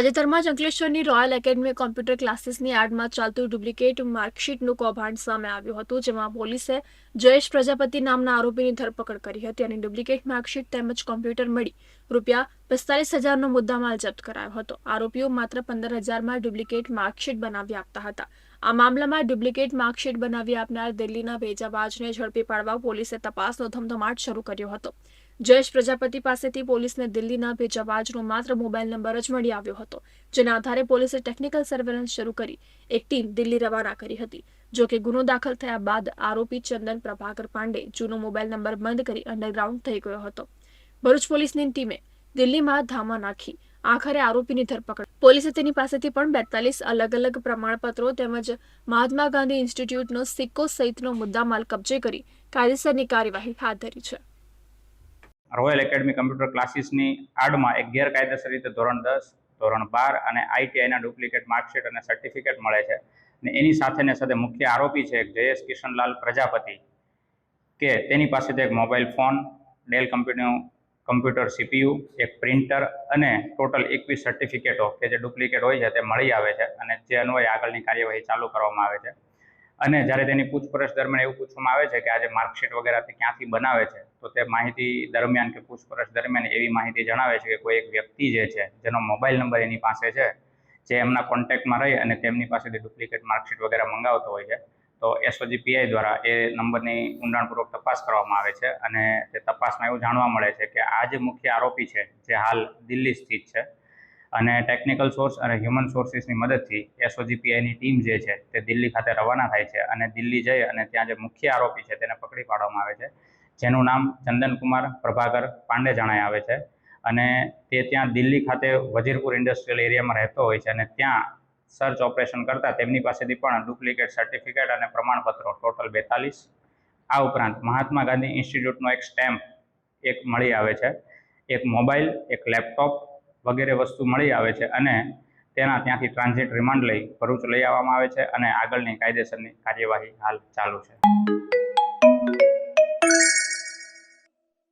તાજેતરમાં જ અંકલેશ્વરની royal academy computer ક્લાસીસની આડમાં ચાલતું ડુપ્લિકેટ માર્કશીટનું કૌભાંડ સામે આવ્યું હતું, જેમાં પોલીસે જયેશ પ્રજાપતિ નામના આરોપીની ધરપકડ કરી હતી અને ડુપ્લિકેટ માર્કશીટ તેમજ કોમ્પ્યુટર મળી ₹45,000નો મુદ્દામાલ જપ્ત કરાયો હતો। આરોપીઓ માત્ર 15,000માં ડુપ્લિકેટ માર્કશીટ બનાવી આપતા હતા। આ મામલામાં ડુપ્લિકેટ માર્કશીટ બનાવી આપનાર દિલ્હીના ભેજાબાજને ઝડપી પાડવા પોલીસે તપાસનો ધમધમાટ શરૂ કર્યો હતો। જયેશ પ્રજાપતિ પાસેથી પોલીસને દિલ્હીના ભેજાબાજનો માત્ર મોબાઈલ નંબર જ મળી આવ્યો હતો, જેના આધારે પોલીસે ટેકનિકલ સર્વેલન્સ શરૂ કરી એક ટીમ દિલ્હી રવાના કરી હતી। જો કે ગુનો દાખલ થયા બાદ આરોપી ચંદન પ્રભાકર પાંડે જૂનો મોબાઈલ નંબર બંધ કરી અંડરગ્રાઉન્ડ થઈ ગયો હતો। ભરૂચ પોલીસની ટીમે દિલ્હીમાં ધામા નાખી આખરે આરોપીની ધરપકડ। પોલીસે તેની પાસેથી પણ 42 અલગ અલગ પ્રમાણપત્રો તેમજ મહાત્મા ગાંધી ઇન્સ્ટિટ્યૂટનો સિક્કો સહિતનો મુદ્દામાલ કબજે કરી કાયદેસરની કાર્યવાહી હાથ ધરી છે। રોયલ એકેડમી કમ્પ્યુટર ક્લાસીસની આડમાં એક ગેરકાયદેસર રીતે ધોરણ 10, ધોરણ 12 અને આઈટીઆઈના ડુપ્લિકેટ માર્કશીટ અને સર્ટિફિકેટ મળે છે અને એની સાથે મુખ્ય આરોપી છે જયેશ કિશનલાલ પ્રજાપતિ કે તેની પાસેથી એક મોબાઈલ ફોન, ડેલ કંપનીનું કમ્પ્યુટર સીપીયુ, એક પ્રિન્ટર અને ટોટલ 21 સર્ટિફિકેટો કે જે ડુપ્લિકેટ હોય છે તે મળી આવે છે અને જે અન્વયે આગળની કાર્યવાહી ચાલુ કરવામાં આવે છે। અને જ્યારે તેની પૂછપરછ દરમિયાન એવું પૂછવામાં આવે છે કે આ જે માર્કશીટ વગેરેથી ક્યાંથી બનાવે છે, તો તે માહિતી દરમિયાન કે પૂછપરછ દરમિયાન એવી માહિતી જણાવે છે કે કોઈ એક વ્યક્તિ જે છે જેનો મોબાઈલ નંબર એની પાસે છે, જે એમના કોન્ટેક્ટમાં રહી અને તેમની પાસેથી ડુપ્લિકેટ માર્કશીટ વગેરે મંગાવતો હોય છે, તો એસઓજી પીઆઈ દ્વારા એ નંબરની ઊંડાણપૂર્વક તપાસ કરવામાં આવે છે અને તે તપાસમાં એવું જાણવા મળે છે કે આ જે મુખ્ય આરોપી છે જે હાલ દિલ્હી સ્થિત છે અને ટેકનિકલ સોર્સ અને હ્યુમન સોર્સિસની મદદથી એસઓજી પીઆઈની ટીમ જે છે તે દિલ્હી ખાતે રવાના થાય છે અને દિલ્હી જઈ અને ત્યાં જે મુખ્ય આરોપી છે તેને પકડી પાડવામાં આવે છે, જેનું નામ ચંદનકુમાર પ્રભાકર પાંડે જણાય આવે છે અને તે ત્યાં દિલ્હી ખાતે વજીરપુર ઇન્ડસ્ટ્રીયલ એરિયામાં રહેતો હોય છે અને ત્યાં સર્ચ ઓપરેશન કરતાં તેમની પાસેથી પણ ડુપ્લિકેટ સર્ટિફિકેટ અને પ્રમાણપત્રો ટોટલ 42, આ ઉપરાંત મહાત્મા ગાંધી ઇન્સ્ટિટ્યૂટનો એક સ્ટેમ્પ એક મળી આવે છે, એક મોબાઈલ, એક લેપટોપ વગેરે વસ્તુ મળી આવે છે અને ત્યાંથી ટ્રાન્ઝિટ રિમાન્ડ લઈ ભરૂચ લઈ આવવામાં આવે છે અને આગળની કાયદેસરની કાર્યવાહી હાલ ચાલુ છે।